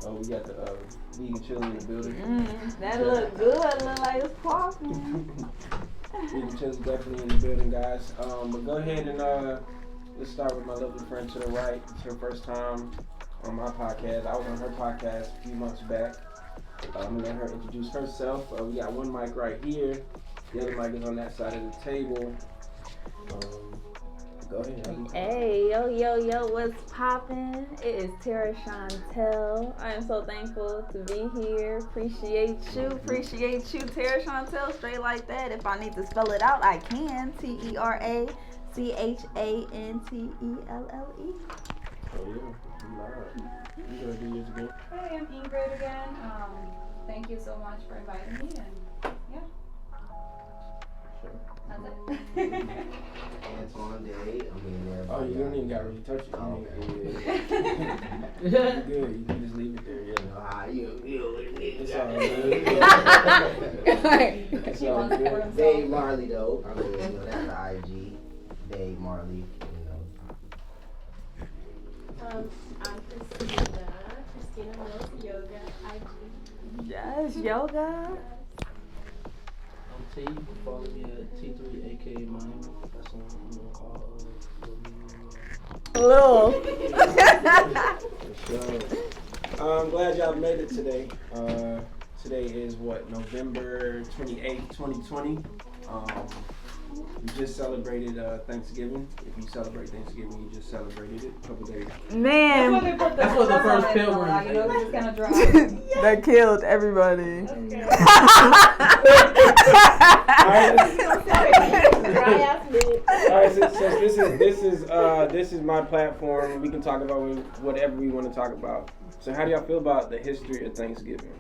Oh, we got the vegan chili in the building. That look good. Look like it's popping. Vegan chili definitely in the building, guys. But go ahead and let's start with my lovely friend to the right. It's her first time on my podcast. I was on her podcast a few months back. I'm gonna let her introduce herself. We got one mic right here. The other mic is on that side of the table. Go ahead. Hey, yo, what's poppin'? It is Tara Chantel. I am so thankful to be here. Appreciate you, Tara Chantel. Straight like that. If I need to spell it out, I can. TerAChantelle. Oh yeah, you gonna do yours again? Hey, I'm Ingrid again. Thank you so much for inviting me, and yeah, Sure. that's it. Antoine Day. I mean, Oh, you don't even got really touch it. Oh, okay. You're good. You can just leave it there. Yeah. It's all good. It's all good. Dave Marley though. I mean, that's the IG. Dave Marley. I'm Christina. Christina Mills Yoga IG. Yes, yoga. I'm T. You can follow me at T3 aka Miami. That's on all Little. So, I'm glad y'all made it today. Today is November 28th, 2020. We just celebrated Thanksgiving. If you celebrate Thanksgiving, you just celebrated it a couple days. Man, That's what the first pilgrim. You know, this is kind of dry. that killed everybody. Dry ass minute. Alright, so this is my platform. We can talk about whatever we want to talk about. So how do y'all feel about the history of Thanksgiving?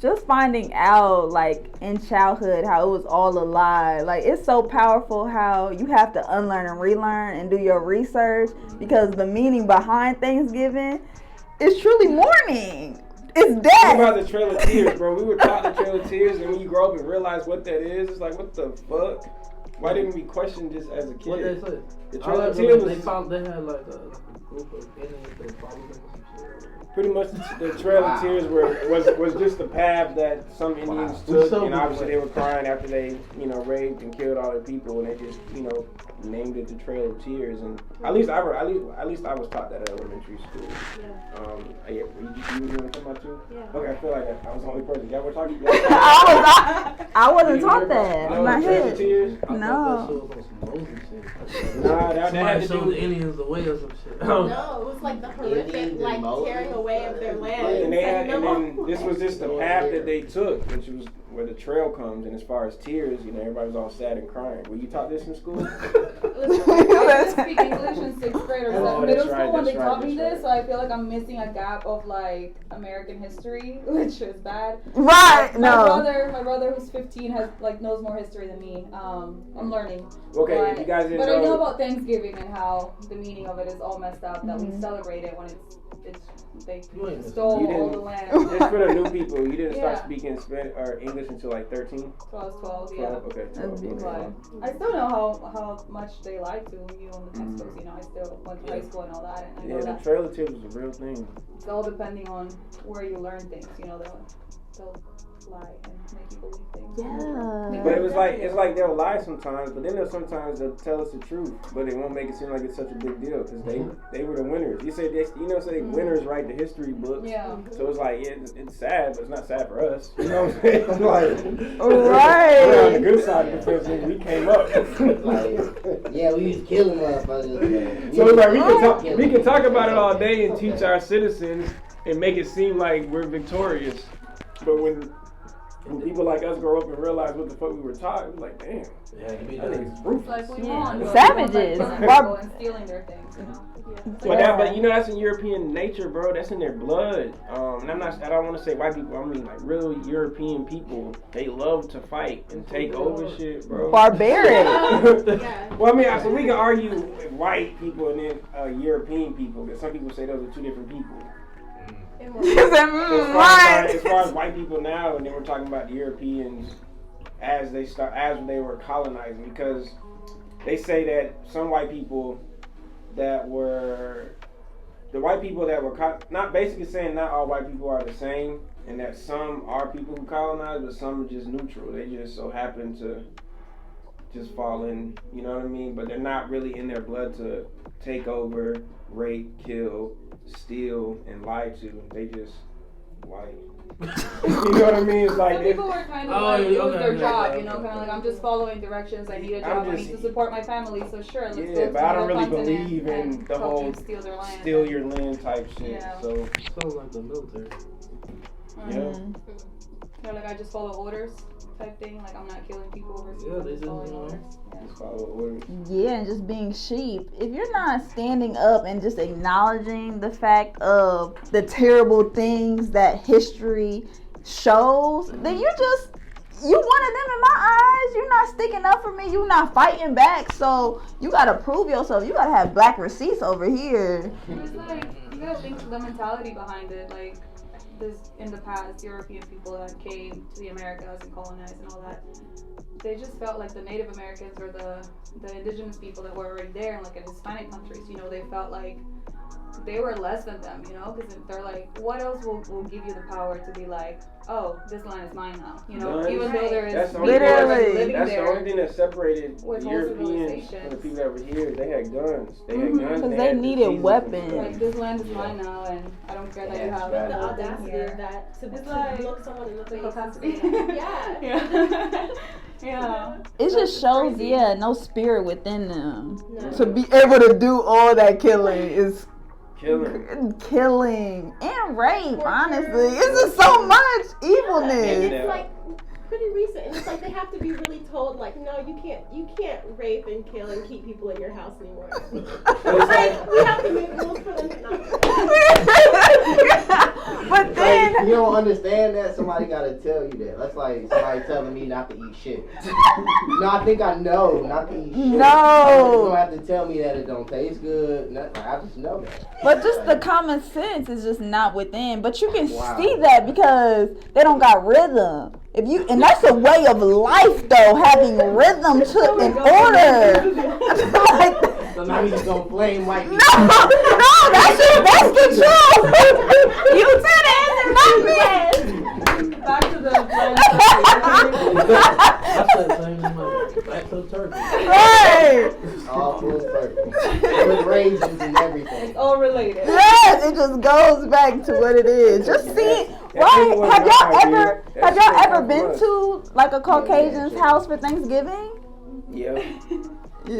Just finding out, like, in childhood, how it was all a lie. Like, it's so powerful how you have to unlearn and relearn and do your research, because the meaning behind Thanksgiving is truly mourning. It's What death. about the Trail of Tears, bro? We were taught the Trail of Tears, and when you grow up and realize what that is, it's like, what the fuck? Why didn't we question this as a kid? What they say? The Trail of Tears was They had like a group of Indians that followed them or some shit. pretty much the Trail of Tears was just the path that some Indians took, and obviously they were crying after they, raped and killed all their people, and they just, named it the Trail of Tears. And at least I was taught that at elementary school. Yeah. You were talking about too? Yeah. Okay, I feel like I was the only person. Y'all were talking. I wasn't taught that in my Trail of head. Tears? I No. thought that shit was on some Moses shit. Nah, that had Somebody to showed do the Indians the way or some shit. No, it was like the horrific, Indians like and Moses. tearing away of their land. And they had, setting and them then up. this was just the path that they took, which was where the trail comes. And as far as tears, everybody was all sad and crying. Were you taught this in school? I didn't speak English in 6th grade or Oh, middle that's right, school when they that's taught right, me that's this, so I feel like I'm missing a gap of like American history, which is bad. Right, no. My brother who's 15 knows more history than me. I'm learning. Okay, but, if you guys didn't but know, I know about Thanksgiving and how the meaning of it is all messed up. That we celebrate it when they You ain't stole You all didn't- the land. just for the new people, you didn't start Yeah. speaking Spanish or English until like 13? So I was 12, 12? yeah. Okay. That's 12, beautiful. okay. But I still know how much they lied to you on the textbooks. I still went to high school and all that, and I know Yeah, the that Trail of Tears was a real thing. it's all depending on where you learn things. They'll lie and make you believe things. Yeah. But it's like they'll lie sometimes, but then sometimes they'll tell us the truth, but it won't make it seem like it's such a big deal because they were the winners. You say say winners write the history books. Yeah. So it's like it's sad, but it's not sad for us. You know what I'm saying? Like Right. we're on the good side of the fence. We came up. Yeah, we was killing motherfuckers. So it's like we can talk about it all day and teach our citizens and make it seem like we're victorious, but when people like us grow up and realize what the fuck we were taught, it's like, damn, Yeah, you be I think that. it's ruthless. Like we Yeah. won. but Savages. we won by killing Barb- people and stealing their things. But that's in European nature, bro. That's in their blood. And I don't want to say white people. I mean like real European people. They love to fight and take over shit, bro. Barbaric. Yeah. Well, I mean, so we can argue with white people and then European people, because some people say those are two different people. As far as white people now, and then we're talking about the Europeans as they were colonizing, because they say that some white people that were the white people that were not basically saying not all white people are the same, and that some are people who colonize, but some are just neutral. They just so happen to just fall in, you know what I mean? But they're not really in their blood to take over, rape, kill, steal, and lie to. They just white. You know what I mean? It's like Some people were kind of like, it was their job, you know, kind of like, I'm just following directions, I need a job, I need to support my family, so sure, let's go to but I don't another really continent believe in and the help whole them steal their land. steal your land type shit. Yeah. So, Sounds like the military. They're like, I just follow orders type thing, like I'm not killing people overseas, Yeah, I'm they just just, following you know, orders. Yeah. just follow orders. Yeah, and just being sheep. If you're not standing up and just acknowledging the fact of the terrible things that history shows, then you one of them in my eyes. You're not sticking up for me. You're not fighting back. So you gotta prove yourself. You gotta have black receipts over here. It's like, you gotta think the mentality behind it, like, this in the past, European people that came to the Americas and colonized and all that, they just felt like the Native Americans or the indigenous people that were already there and like in Hispanic countries, you know, they felt like they were less than them, you know, because they're like, what else will give you the power to be like, oh, this land is mine now, you know, None. even though there is That's the people only Literally. living That's the there. only thing that separated with the whole Europeans from the civilizations. people that were here. They had guns. They had guns. Because and they had needed diseases and weapons. stuff. Like, this land is mine now, and I don't care that you have Yeah, The it. audacity of that, to like- look someone in the The face and capacity. say that. Yeah. Yeah. Yeah. It just That's shows, crazy. no spirit within them. No. To be able to do all that killing is Killing. and rape. Torture. Honestly, it's just so much And evilness. it's like pretty recent, and it's like they have to be really told, like, no, you can't rape and kill and keep people in your house anymore. Like, we have to make rules for them to not do that. But then, Like, you don't understand that. Somebody gotta tell you that. That's like somebody telling me not to eat shit. No, I think I know not to eat shit. No. You don't have to tell me that it don't taste good. Nothing. I just know that. but just the common sense is just not within. But you can Wow. see that because they don't got rhythm. And that's a way of life though, having rhythm to in order. Like, So now he's gonna blame white people. no, that's the truth. You said it, not me. Back to the That's the same like back to the turkey. Right. All full circle. With raisins and everything. It's all related. Yes, it just goes back to what it is. Just see, right? Have y'all ever been to like a Caucasian's house for Thanksgiving? Yeah.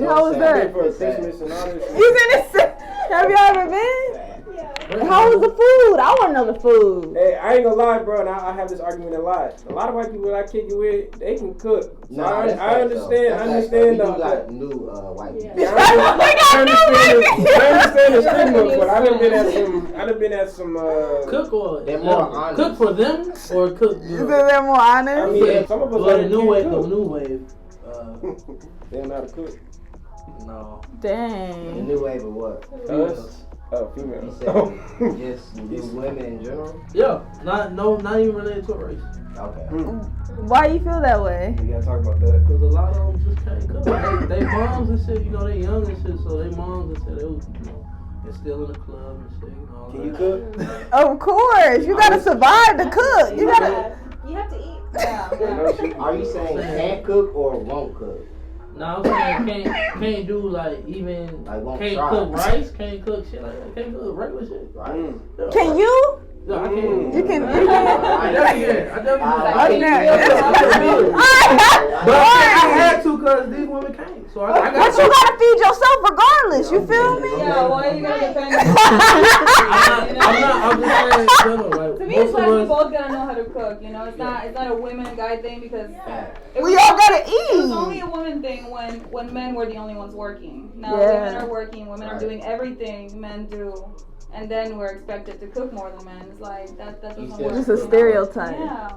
How was that? For Christmas and all this. You been? Have y'all ever been? Yeah. How was the food? I want to know the food. Hey, I ain't gonna lie, bro, and I have this argument a lot. A lot of white people that I kick it with, they can cook. So Nah, that's I understand. I understand We the. do got new white people. Yeah. I understand the stigma, but I done been at some. Cook or They're more honest. cook for them or cook. Is that more honest? I mean, some of us Well, the can't new wave. The cook. new wave. They don't know how to cook. No. The Dang. new wave of what? Us, You female. said just new women in general? Yeah. Not even related to a race. Okay. Why you feel that way? We gotta talk about that. Because a lot of them just can't cook. They moms and shit, you know, they young and shit, so they moms and shit, they was, you know, they're still in the club and shit, you know. All Can you that. cook? Of course, you gotta survive to cook. You gotta. You have to eat. Yeah. Are you saying can't cook or won't cook? No, I'm saying can't do like even Like won't can't try. cook rice, can't cook shit like that, can't cook regular shit. Right. Yeah. Can you? Yeah, I can. You can. I definitely can. I definitely Okay. But I had to because these women can't. So I But got you gotta feed yourself regardless. You feel me? Yeah, why you gotta depend on I'm just saying in general, like, To me, most it's like of we us, both gotta know how to cook, you know? It's not a women guy thing because it We was- all gotta It was only eat. a woman thing when men were the only ones working. Now Yeah. women are working, women are doing everything men do, and then we're expected to cook more than men. It's like that doesn't work. Just a stereotype. Yeah.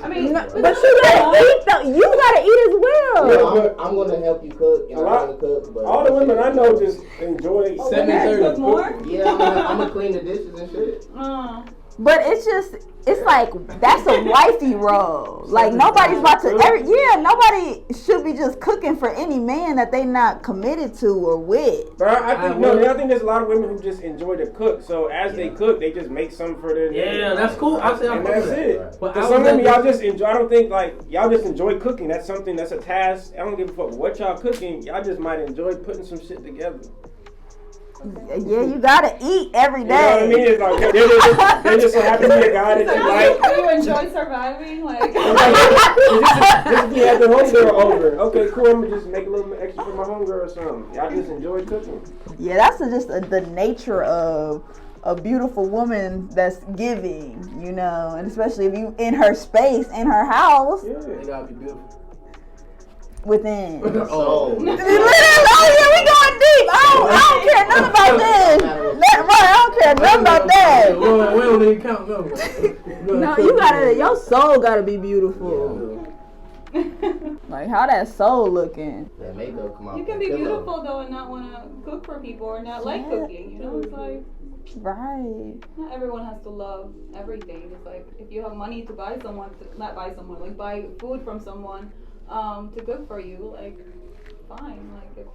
I mean, But you gotta eat though. You gotta eat as well. Yeah. I'm gonna help you cook, and A I'm lot- gonna cook. But All the women I know just enjoy women 7:30. cook more? Yeah, I'm gonna clean the dishes and shit. But it's like that's a wifey role. Like nobody's about to. Nobody should be just cooking for any man that they not committed to or with. But I think there's a lot of women who just enjoy to cook. So as they cook, they just make something for their. Yeah, that's cool. And that's it. Because some women y'all just enjoy. I don't think like y'all just enjoy cooking. That's something. That's a task. I don't give a fuck what y'all cooking. Y'all just might enjoy putting some shit together. Yeah, you gotta eat every day. You know what I mean? It's like they just so happen to be a guy that you like. Do you enjoy surviving? Like just be at the homegirl over. Okay, cool. I'm gonna just make a little extra for my homegirl or something. Y'all just enjoy cooking. Yeah, that's the nature of a beautiful woman that's giving, you know, and especially if you in her space, in her house. Yeah, you gotta be beautiful. Within. Oh. Oh yeah, we going deep. I don't care nothing about this. I don't care nothing about that. We don't even count no. No, you gotta. Your soul gotta be beautiful. Like how that soul looking. That makeup come out. You can be beautiful though and not want to cook for people or not like cooking. You know, it's like right. not everyone has to love everything. It's like if you have money to buy buy food from someone. To cook for you, like, fine. Like, if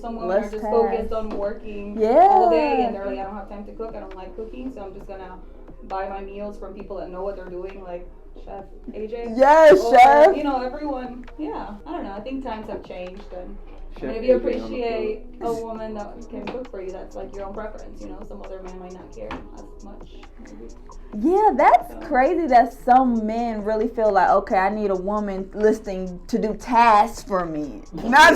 some women are just focused on working all day and they're like, I don't have time to cook, I don't like cooking, so I'm just gonna buy my meals from people that know what they're doing, like Chef AJ. Yes, or, Chef. You know, everyone, I don't know, I think times have changed, and if you appreciate a woman that can cook for you, that's like your own preference, you know, some other man might not care as much, maybe. Yeah, that's crazy that some men really feel like, okay, I need a woman listening to do tasks for me. Not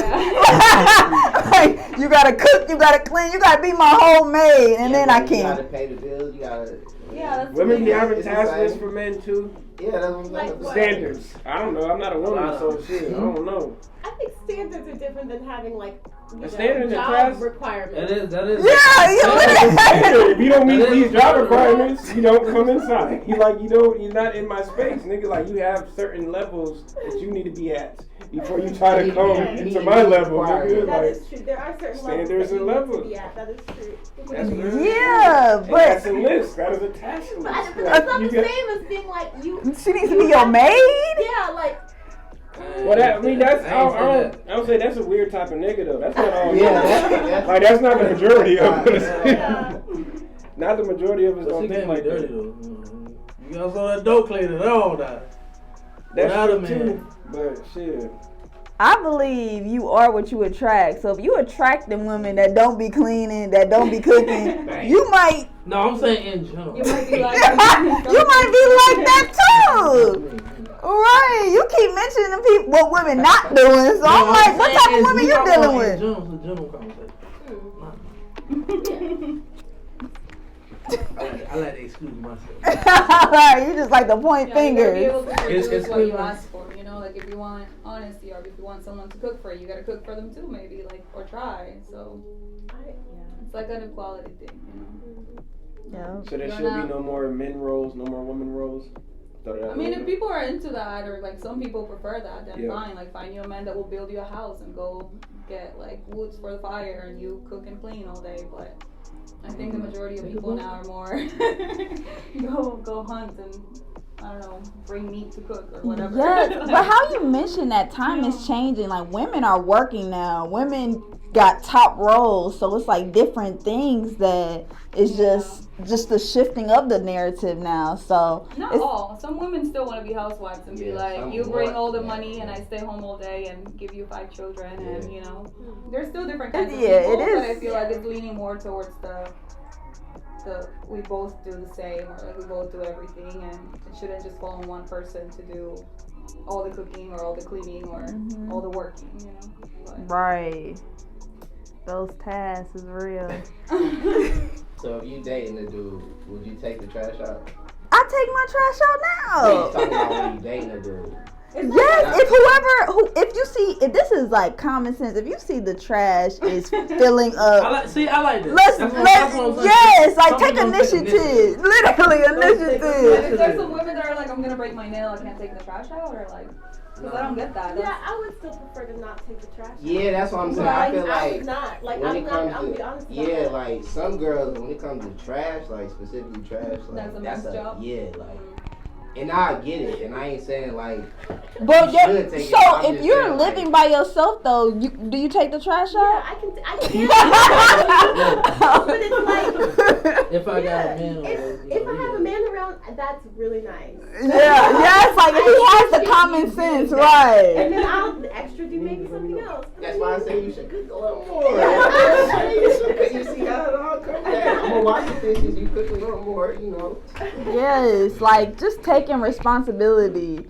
like, you gotta cook, you gotta clean, you gotta be my whole maid, and then I can. You gotta pay the bills, you gotta. Yeah, that's women be having task lists for men too. Yeah, that's what I'm Standards. I don't know. I'm not a woman, so shit. I don't know. I think standards are different than having like job requirements. That is. Yeah. If you don't meet these job requirements, you don't come inside. You're not in my space, nigga. Like you have certain levels that you need to be at before you try to come to my level, nigga. That is true. There are certain standards and levels. To be at. That is true. Yeah, but that's a list. That is a task list. But that's not the same as being like you. She needs to be your maid. Yeah, like. Well, I don't say that's a weird type of nigga though. That's not all. That's not the majority of us. Not the majority of us don't think like that. You got some of that dope cleaning and all that. That's true too. But shit. I believe you are what you attract. So if you attracting women that don't be cleaning, that don't be cooking, you might. No, I'm saying in general. You might be like that too. Right, you keep mentioning the people what women not doing, so I'm like, what type of women you dealing with? It's a general conversation. I like to excuse myself. You just like to point fingers. It's what you ask for, you know, like if you want honesty or if you want someone to cook for you, you gotta cook for them too, maybe, like, or try. So it's like an equality thing, you know. Yeah. So there should be no more men roles, no more women roles. I mean, if people are into that, or like some people prefer that, then fine. Like, find you a man that will build you a house and go get like woods for the fire, and you cook and clean all day. But I think the majority of people now are more go hunt and I don't know, bring meat to cook or whatever. Yes, but how you mentioned that time is changing. Like women are working now. Women got top roles, so it's like different things that is just the shifting of the narrative now. So not all. Some women still want to be housewives and be like, you bring all the money and I stay home all day and give you 5 children and you know, there's still different kinds of people. It is. But I feel like it's leaning more towards the we both do the same, or like we both do everything, and it shouldn't just fall on one person to do all the cooking or all the cleaning or all the working, you know. But. Right. Those tasks is real. So if you dating a dude, would you take the trash out? I take my trash out now. You talking about when you dating a dude? Yes, if you see, if this is like common sense, if you see the trash is filling up, I like this. let's take initiative. Literally initiative. If there's some women that are like, I'm gonna break my nail, I can't take the trash out, or like, because I don't get that. Yeah, I would still prefer to not take the trash out. Yeah, that's what I'm saying. But I feel I like would not. Like, when I'm it not. comes I'm to be honest. yeah, like some girls when it comes to trash, like specifically trash, like That's a man's job. Yeah, like. And I get it, and I ain't saying like. But you should take it. so I'm if just you're saying, living like, by yourself though, do you take the trash Yeah, out? I can. But it's like. If I got a man, If I have a man around, that's really nice. Yes, like if he has the common sense, And right? then I'll extra do maybe something else. That's why I say you should cook a little more. You see how it all comes down. I'm gonna wash the dishes. You cook a little more, you know. Yes, like just taking responsibility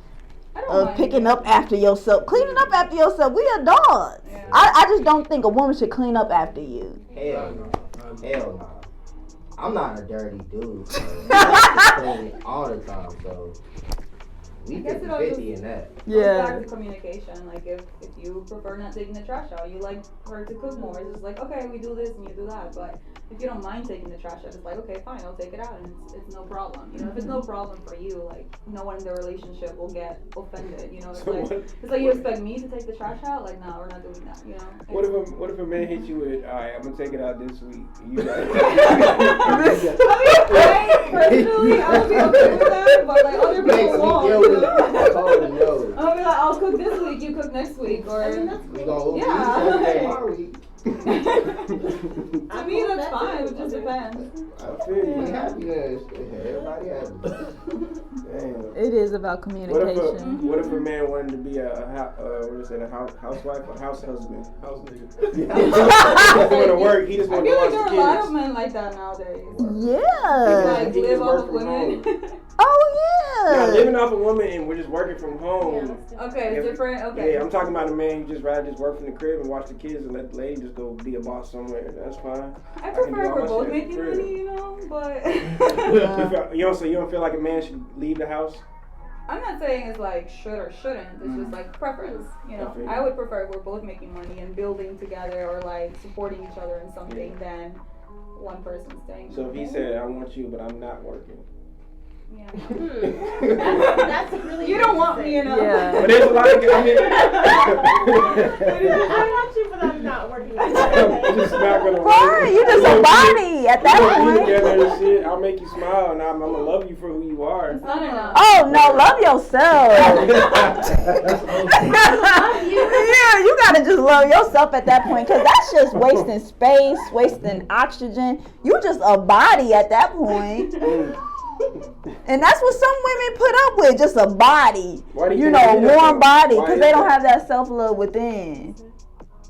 of picking up after yourself, cleaning up after yourself. We adults. Yeah. I just don't think a woman should clean up after you. Hell no. I'm not a dirty dude. So I like to clean all the time. So we I guess it all 50 in that. Goes back to communication. Like if you prefer not taking the trash out, you like her to cook more. It's just like, okay, we do this and you do that. But if you don't mind taking the trash out, it's like, okay, fine, I'll take it out, and it's no problem. You know, if it's no problem for you, like no one in the relationship will get offended. You know, it's like you expect me to take the trash out. Like, no, we're not doing that. You know. What if a man hits you with, all right, I'm gonna take it out this week. You got it. Personally, I would be okay with that, but like other people won't. I'll be like, I'll cook this week, you cook next week, or We gonna yeah. week. To me, that's fine. It just depends. I feel you. Happiness. Everybody happy. Damn. It is about communication. What if a man wanted to be a housewife, a house husband? house nigga. He just want to work. He just I want to feel like watch there are the a lot kids. of men like that nowadays. Yeah. Like He live just off work of from women. home. Oh Yeah, yeah. living off a woman and we're just working from home. Okay, it's different. Okay. Yeah, I'm talking about a man who just rather just work from the crib and watch the kids and let the lady just go be a boss somewhere. That's fine. I can do prefer all we're my both shit at the making crib. money, you know, but You don't feel like a man should leave the house? I'm not saying it's like should or shouldn't. It's just like preference, you know. I would prefer we're both making money and building together or like supporting each other in something than one person staying. So if he said, I want you, but I'm not working. Yeah. That's really. You don't want me, you know. Yeah. But there's a lot of I mean, I want you, but I'm not working. I'm just not gonna Right, you just a body at that We'll be point. together and shit. I'll make you smile and I'm gonna love you for who you are. It's not enough. Oh no, love yourself. Yeah, you gotta just love yourself at that point, cause that's just wasting space, wasting oxygen. You just a body at that point. And that's what some women put up with, just a body. Why do You you know, a think that, warm though? body, Why because is they don't that? have that self-love within.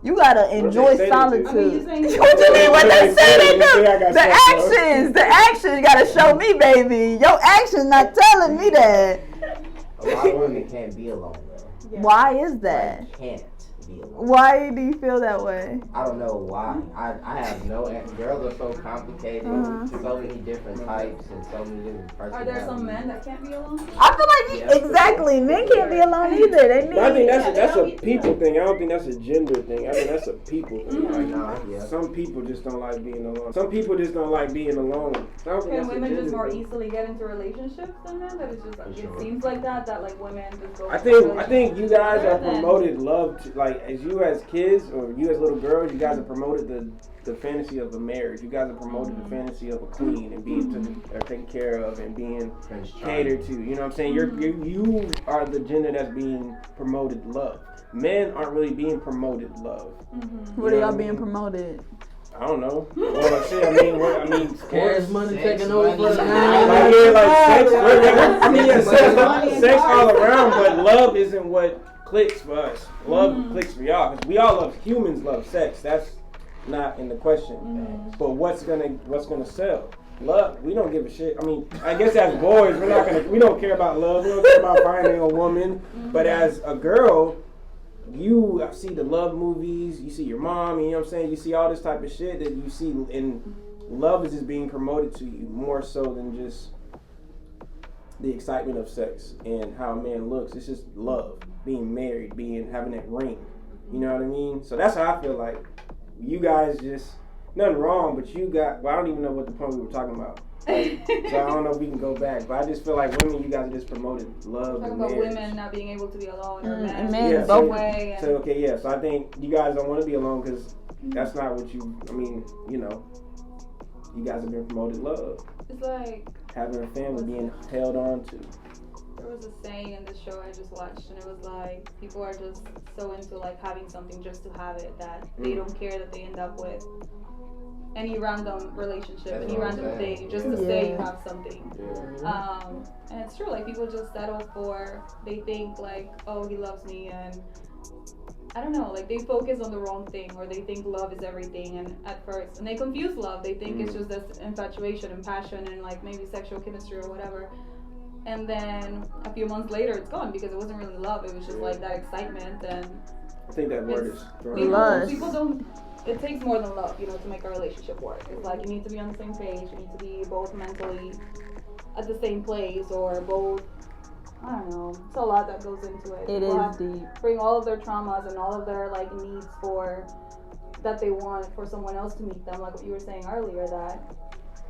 You gotta enjoy say they do? solitude. I mean, you're saying- What you mean? What they say they They say I do? got The actions gotta show me, baby. Your actions not telling me that. A lot of women can't be alone though. Why is that? Like, can't be alone. Why do you feel that way? I don't know why. I have no answer. Girls are so complicated, so many different types and so many different Are personalities. there some men that can't be alone? I feel like exactly. Men can't be alone either. They But I think need. that's a people thing. I don't think that's a gender thing. I think that's a people thing. Right now, yeah. Some people just don't like being alone. Some people just don't like being alone. I don't think Can that's a women gender just more thing. easily get into relationships than men? That it's just like, For it sure. seems like that like women just go. I think you guys are promoted love to, like as you as kids or you as little girls, you guys are promoted the fantasy of a marriage. You guys are promoted the fantasy of a queen and being taken care of and being catered to. You know what I'm saying? You are the gender that's being promoted love. Men aren't really being promoted love. What are y'all being promoted? I don't know. Well, shit. I mean, Cash money Sex, taking over for the money, night. sex. I mean, yeah, sex all around, but love isn't what clicks for us. Love clicks for y'all because we all love humans. Love sex. That's not in the question. But what's gonna sell? Love. We don't give a shit. I mean, I guess as boys, we don't care about love. We don't care about finding a woman. But as a girl, you see the love movies, you see your mom, you know what I'm saying? You see all this type of shit that you see, and love is just being promoted to you more so than just the excitement of sex and how a man looks. It's just love. being married, having that ring. You know what I mean? So that's how I feel like you guys just nothing wrong, but you got. Well, I don't even know what the point we were talking about. Like, so I don't know if we can go back, but I just feel like women, you guys are just promoting love Talking and about marriage. women not being able to be alone or men men both both way. So okay, yeah. So I think you guys don't want to be alone because that's not what you. I mean, you know, you guys have been promoted love, It's like having a family, being held on to. there was a saying in this show I just watched, and it was like people are just so into like having something just to have it that they don't care that they end up with any random relationship, That's any what I'm random saying. thing, just to Yeah. say you have something. Yeah. And it's true, like people just settle for, they think like, oh, he loves me, and I don't know, like they focus on the wrong thing, or they think love is everything, and at first, and they confuse love. They think it's just this infatuation and passion and like maybe sexual chemistry or whatever. And then a few months later, it's gone because it wasn't really love. It was just like that excitement, and I think that word is thrown people, Lust. people don't. It takes more than love, you know, to make a relationship work. It's like you need to be on the same page. You need to be both mentally at the same place, or both. I don't know. It's a lot that goes into it. It People is have deep. bring all of their traumas and all of their like needs for that they want for someone else to meet them. Like what you were saying earlier, that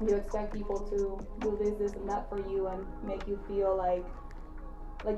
you expect people to do this, and that for you, and make you feel like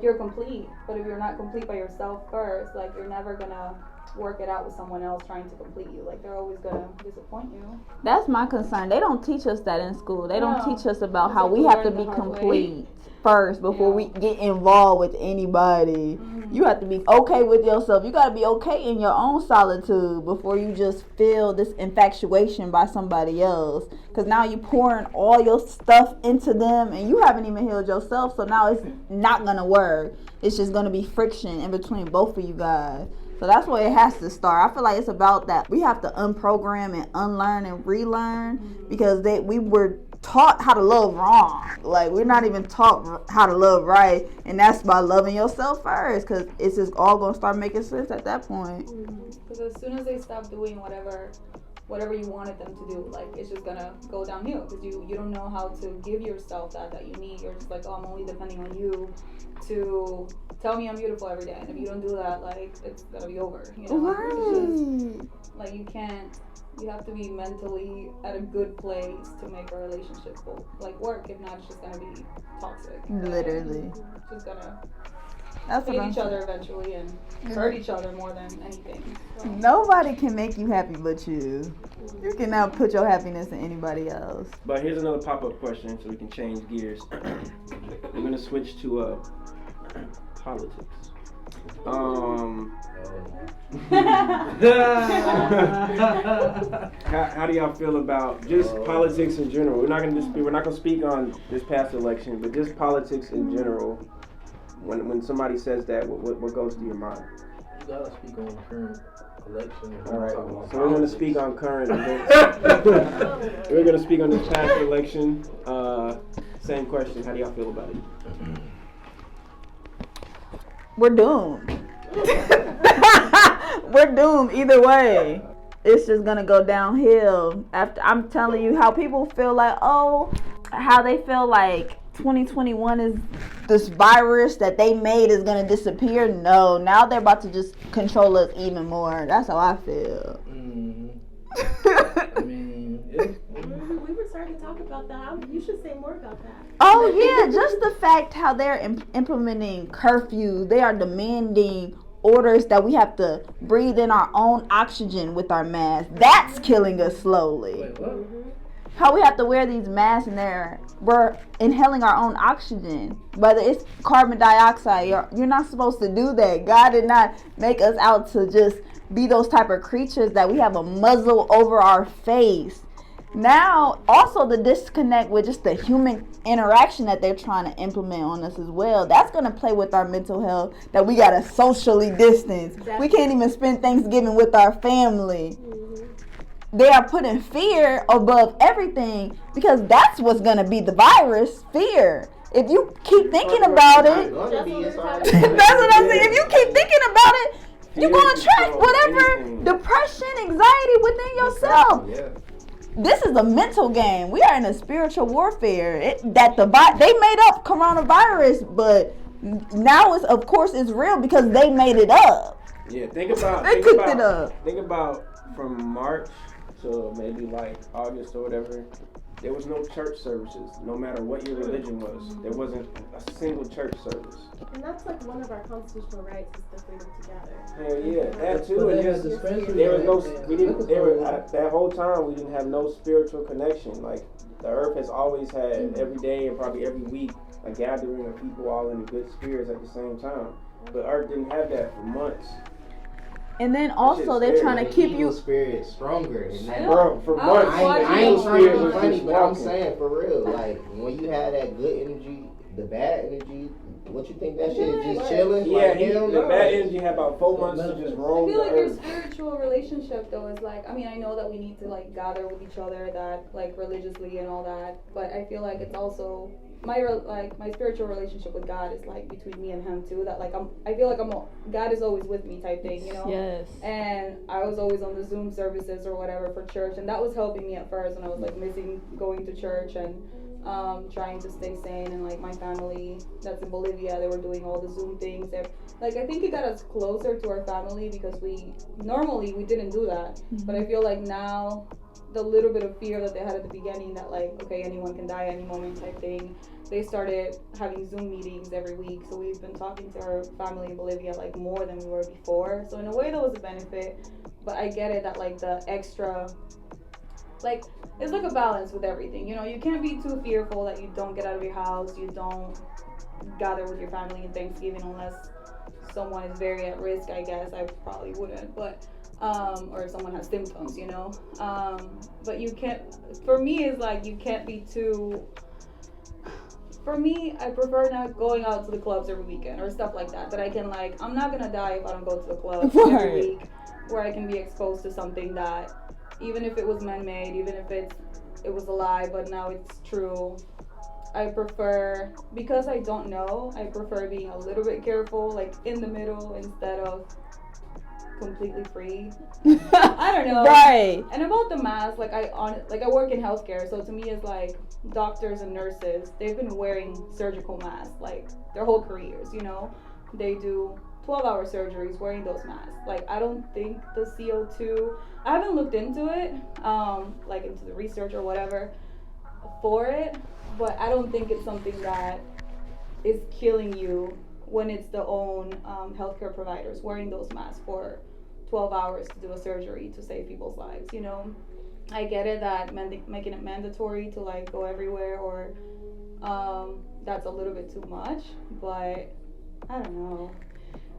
you're complete. But if you're not complete by yourself first, like you're never gonna work it out with someone else trying to complete you. Like they're always gonna disappoint you. That's my concern. They don't teach us that in school. They don't No. teach us about It's how like we we have to learn be the hard way. complete first before Yeah. we get involved with anybody. You have to be okay with yourself. You got to be okay in your own solitude before you just feel this infatuation by somebody else. Because now you're pouring all your stuff into them and you haven't even healed yourself. So now it's not going to work. It's just going to be friction in between both of you guys. So that's where it has to start. I feel like it's about that. We have to unprogram and unlearn and relearn because we were taught how to love wrong. Like we're not even taught how to love right, and that's by loving yourself first, because it's just all gonna start making sense at that point. Because as soon as they stop doing whatever you wanted them to do, like it's just gonna go downhill. Because you don't know how to give yourself that you need. You're just like, oh, I'm only depending on you to tell me I'm beautiful every day, and if you don't do that, like it's gonna be over. You know, it's just, like you have to be mentally at a good place to make a relationship work. If not, it's just gonna be toxic. Literally. It's just gonna That's what hate I'm each saying. other eventually and hurt each other more than anything. So. Nobody can make you happy but you. You cannot put your happiness in anybody else. But here's another pop-up question, so we can change gears. We're gonna switch to politics. How do y'all feel about just politics in general? We're not gonna speak on this past election, but just politics in general. When somebody says that, what goes through your mind? You gotta speak on current election. All right, so we're gonna speak on current events. We're gonna speak on this past election. Same question. How do y'all feel about it? We're doomed. We're doomed either way. It's just gonna go downhill. After I'm telling you how people feel like, how they feel like 2021 is this virus that they made is gonna disappear. No, now they're about to just control us even more. That's how I feel. I mean, we were starting to talk about that. You should say more about that. Oh yeah, just the fact how they're implementing curfew. They are demanding orders that we have to breathe in our own oxygen with our masks. That's killing us slowly. wait, what? How we have to wear these masks and we're inhaling our own oxygen. Whether it's carbon dioxide, you're not supposed to do that. God did not make us out to just be those type of creatures that we have a muzzle over our face. Now, also the disconnect with just the human interaction that they're trying to implement on us as well. That's going to play with our mental health, that we got to socially distance. We can't even spend Thanksgiving with our family. They are putting fear above everything because that's what's going to be the virus, fear. If you keep thinking about it, that's what I'm saying. If you keep thinking about it, you're going to attract whatever depression, anxiety within yourself. Yeah. This is a mental game. We are in a spiritual warfare. They made up coronavirus, but Now it's of course it's real because they made it up. Yeah, think about They cooked it up. Think about from March to maybe like August or whatever. There was no church services, no matter what your religion was. There wasn't a single church service. And that's like one of our constitutional rights is the freedom to gather. Hell yeah, that too. But And they had just, dispensaries there was no, and we didn't. There were liquor stores. that whole time we didn't have no spiritual connection. Like the earth has always had every day and probably every week a gathering of people all in good spirits at the same time. But earth didn't have that for months. And then also they're trying to keep evil you. spirit stronger than that. Bro, for I months, was watching I ain't the trying to spirit be was funny, just but I'm walking. saying for real, like when you have that good energy, the bad energy, what you think that shit is just chilling? Yeah, like, hell the no. bad energy had about 4 months to just I roam feel the like your earth. spiritual relationship though is like, I mean, I know that we need to like gather with each other that like religiously and all that, but I feel like it's also my spiritual relationship with God is like between me and Him too. That like I feel like God is always with me type thing, you know. Yes. And I was always on the Zoom services or whatever for church, and that was helping me at first when I was like missing going to church and trying to stay sane. And like my family that's in Bolivia, they were doing all the Zoom things. Like I think it got us closer to our family because we didn't do that, but I feel like now the little bit of fear that they had at the beginning that like, okay, anyone can die any moment type thing, they started having Zoom meetings every week. So we've been talking to our family in Bolivia like more than we were before. So in a way that was a benefit, but I get it that like the extra, like it's like a balance with everything, you know. You can't be too fearful that you don't get out of your house, you don't gather with your family in Thanksgiving unless someone is very at risk. I guess I probably wouldn't, but or if someone has symptoms, you know. But you can't, for me it's like you can't be too, for me I prefer not going out to the clubs every weekend or stuff like that I can like, I'm not gonna die if I don't go to the club every week where I can be exposed to something that even if it was man-made, even if it was a lie but now it's true. I prefer, because I don't know, I prefer being a little bit careful, like in the middle instead of completely free. I don't know. Right. And about the mask, like I work in healthcare, so to me it's like doctors and nurses, they've been wearing surgical masks like their whole careers, you know. They do 12-hour surgeries wearing those masks. Like I don't think the CO2, I haven't looked into it, like into the research or whatever for it, but I don't think it's something that is killing you when it's the own healthcare providers wearing those masks for 12 hours to do a surgery to save people's lives, you know. I get it that making it mandatory to like go everywhere or that's a little bit too much, but I don't know.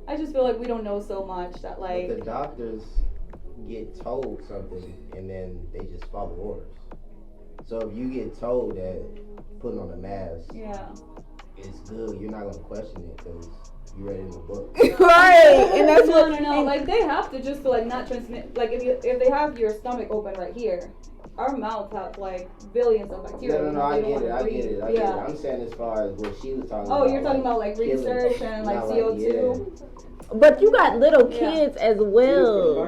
I just feel like we don't know so much that like. But the doctors get told something and then they just follow orders. So if you get told that putting on a mask is good, you're not gonna question it because you read it in the book. Right, and that's what. No. Like they have to just to like not transmit. Like if they have your stomach open right here, our mouths have like billions of bacteria. No, I get it. I'm saying as far as what she was talking about. Oh, you're talking about like research and like CO2. But you got little kids as well.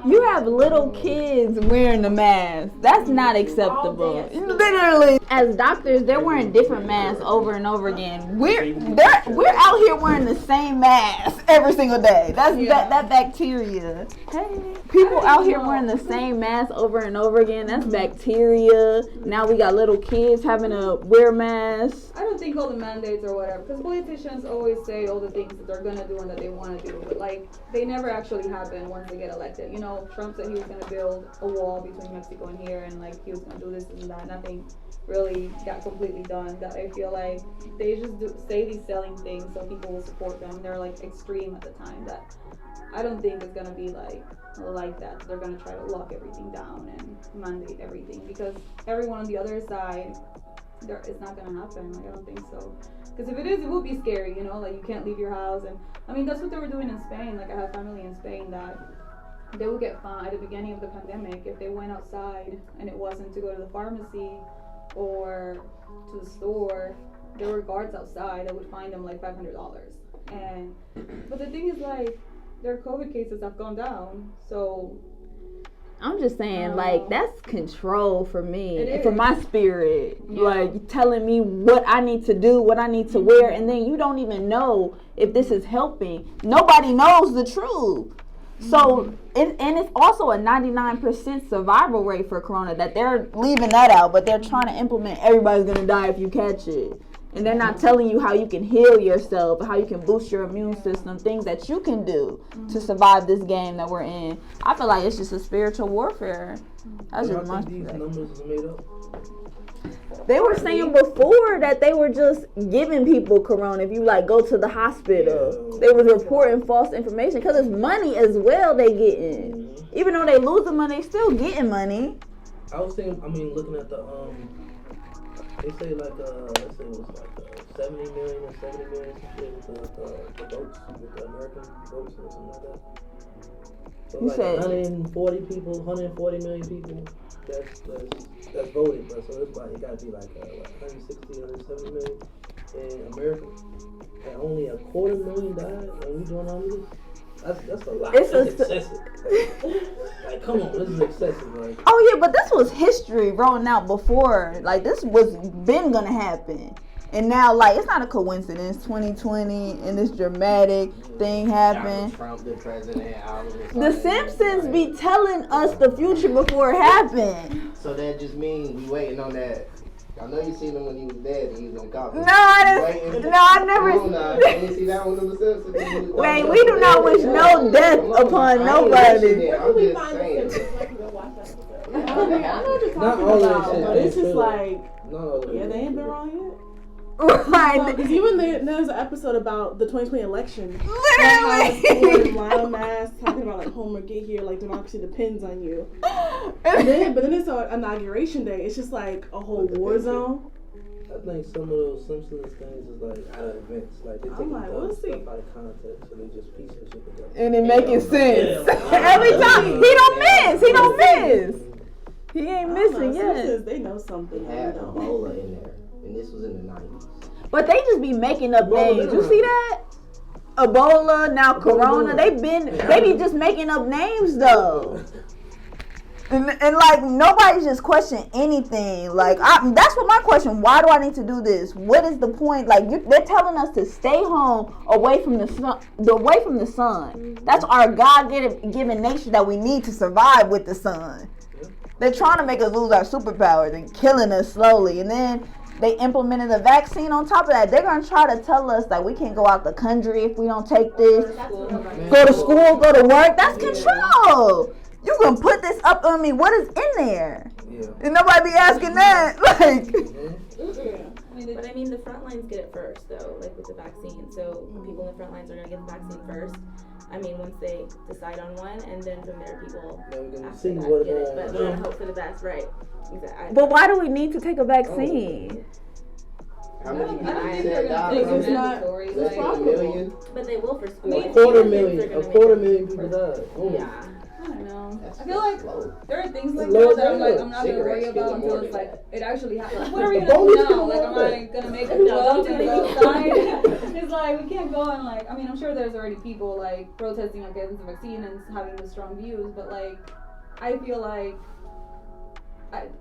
You have little kids wearing the mask. That's not acceptable. Literally, as doctors, they're wearing different masks over and over again. We're out here wearing the same mask every single day. That's that bacteria. Hey, people out here wearing the same mask over and over again. That's bacteria. Now we got little kids having to wear masks. I don't think all the mandates or whatever, because politicians always say all the things that they're gonna do and that they want to do, but like they never actually happen once they get elected. You know, Trump said he was gonna build a wall between Mexico and here, and like he was gonna do this and that. Nothing really got completely done. That I feel like they just say these selling things so people will support them. They're like extreme at the time. That I don't think it's gonna be like that. They're gonna try to lock everything down and mandate everything because everyone on the other side, it's not gonna happen. Like I don't think so. Because if it is, it would be scary, you know, like you can't leave your house. And I mean, that's what they were doing in Spain. Like I have family in Spain that they would get fined at the beginning of the pandemic if they went outside and it wasn't to go to the pharmacy or to the store. There were guards outside that would fine them like $500. But the thing is, like, their COVID cases have gone down. So I'm just saying, like, that's control for me, for my spirit. Yeah. Like, telling me what I need to do, what I need to wear, and then you don't even know if this is helping. Nobody knows the truth. So, and it's also a 99% survival rate for corona, that they're leaving that out, but they're trying to implement everybody's going to die if you catch it. And they're not telling you how you can heal yourself, how you can boost your immune system, things that you can do to survive this game that we're in. I feel like it's just a spiritual warfare. That's just my these numbers are made up. They were saying before that they were just giving people corona if you like go to the hospital. They was reporting false information because it's money as well they getting. Even though they losing money, they still getting money. I was thinking, looking at the they say like let's say it was like 70 million or 70 million some shit with the votes, with the American votes or something like that. So you like said 140 million people that's voted, but so it's like it gotta be like 160, 170 million in America, and only 250,000 died, and we doing all this. That's a lot. That's excessive. Like, come on, this is excessive. Like, oh yeah, but this was history rolling out before. Like, this was been gonna happen, and now like it's not a coincidence. 2020 and this dramatic thing happened. Trump, the president. The Simpsons be telling us the future before it happened. So that just means we waiting on that. I know you seen him when he was dead and he was on copy. No, I never. You didn't see that one on the Simpsons? Wait, we do not wish no death upon nobody. I'm just saying. Not all of it, but it's just like, yeah, they ain't been wrong yet. Right. Because even there's an episode about the 2020 election. Literally. Wearing masks, talking about like Homer get here, like democracy depends on you. But then it's on inauguration day. It's just like a whole war zone. I think some of those Simpsons things is like out of events. Like they take stuff out of context, so they just piece the shit together. And it making sense. Every time. He don't miss. He ain't missing yet. Simpsons, they know something. They had Ebola in there. And this was in the 90s. But they just be making up names. You see that? Ebola, now Corona. They be just making up names though. And like nobody's just questioning anything. Like that's what my question. Why do I need to do this? What is the point? Like they're telling us to stay home, away from the sun. That's our God-given nature that we need to survive with the sun. They're trying to make us lose our superpowers and killing us slowly, and then they implemented a vaccine on top of that. They're going to try to tell us that we can't go out the country if we don't take this. Go to school, go to work. That's control. You can put this up on me. What is in there? Yeah. And nobody be asking that. Like. But I mean, the front lines get it first, though, like with the vaccine. So people in the front lines are going to get the vaccine first. I mean, once they decide on one, and then from there, people after that get it. But we're going to hope for the best, right? Exactly. But why do we need to take a vaccine? How many people I said die? it's mandatory. Less than a million? But they will for school. A quarter million people died. Yeah. I don't know. That's I feel like low. there are things like that that I'm not gonna worry about until it's like it actually happens. What are we gonna do now? Like, am I gonna make a quote and go outside? It's like we can't go and like. I mean, I'm sure there's already people like protesting against the vaccine and having the strong views, but like, I feel like.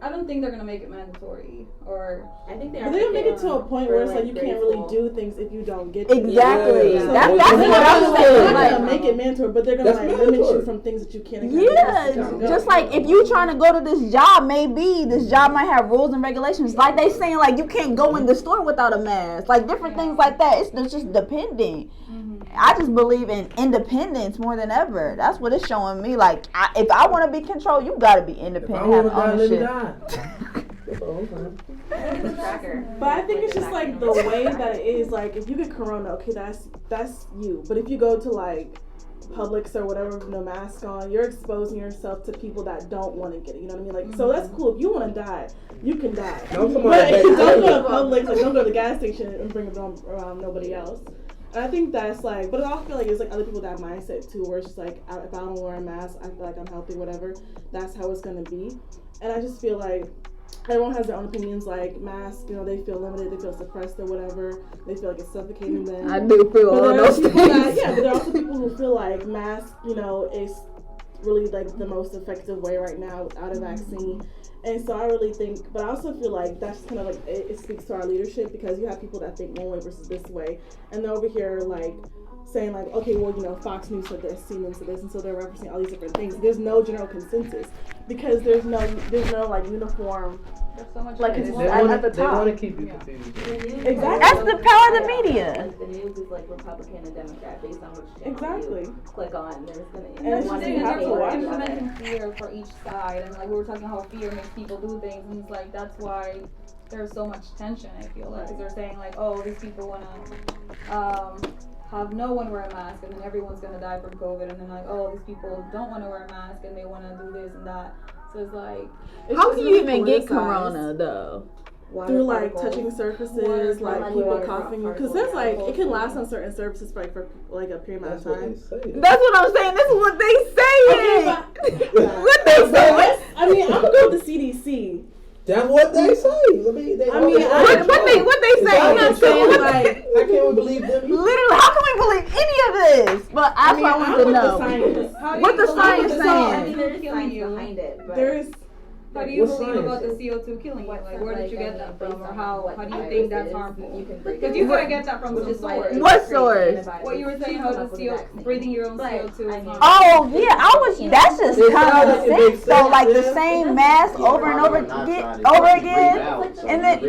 I don't think they're gonna make it mandatory, or I think they are. But they're gonna make it to a point where it's like you can't really do things if you don't get exactly. Yeah. That's what I'm saying. like, They're gonna make it mandatory, but they're gonna like limit you from things that you can't. Yeah, just like if you trying to go to this job, maybe this job might have rules and regulations. Like they saying, like you can't go in the store without a mask. Like different things like that. It's just depending. I just believe in independence more than ever. That's what it's showing me. Like, if I want to be controlled, you got to be independent. Have ownership. But I think it's just like the way that it is. Like, if you get corona, okay, that's you. But if you go to like Publix or whatever with no mask on, you're exposing yourself to people that don't want to get it. You know what I mean? Like, so that's cool. If you want to die, you can die. But don't go to Publix, like don't go to the gas station and bring it around nobody else. And I think that's like, but I also feel like it's like other people that mindset too, where it's just like, if I don't wear a mask, I feel like I'm healthy, whatever. That's how it's gonna be. And I just feel like everyone has their own opinions. Like masks, you know, they feel limited, they feel suppressed or whatever. They feel like it's suffocating them. I do feel all those things. But there are also people who feel like masks, you know, is really like the most effective way right now without a vaccine. And so I really think, but I also feel like that's kind of like, it speaks to our leadership, because you have people that think one way versus this way. And they're over here like saying like, okay, well, you know, Fox News said this, CNN said this, and so they're referencing all these different things. There's no general consensus, because there's no like uniform. So much like at the They top. want to keep you confused. Exactly. That's the power of the media. Like the news is like Republican and Democrat based on which channel Exactly. you click on. There's gonna And it's one just thing have to watch or the other. implementing fear for each side, and like we were talking how fear makes people do things, and it's like that's why there's so much tension. I feel like 'cause they're saying like, oh, these people wanna have no one wear a mask, and then everyone's gonna die from COVID, and then like, oh, these people don't want to wear a mask, and they want to do this and that. So it's like, How can you even get corona though? Through like touching surfaces, like people water coughing you, because there's like it can last on certain surfaces for like a period amount of time. That's what I'm saying. This is what they say. What they say? I mean, I'm gonna go with the CDC. That's what they say. I mean, What they say? I'm not saying like. How can we believe them? Literally, how can we believe any of this? But that's what I want to know. What the science I mean, saying? there's science behind it, but There is. how do you What believe science about the is? CO2 killing you? Like, where did you get that from, or how do you virus think that's is, harmful? You can break Because it you down. gotta get that from Which some is why source. it's What creating source? antibodies What you were saying, to how come up the with a vaccine. breathing your own But, CO2 I is mean- harmful. Oh yeah, that's just It sounds common like it sense makes though. sense, Like the yeah. same mask over and over again. And then-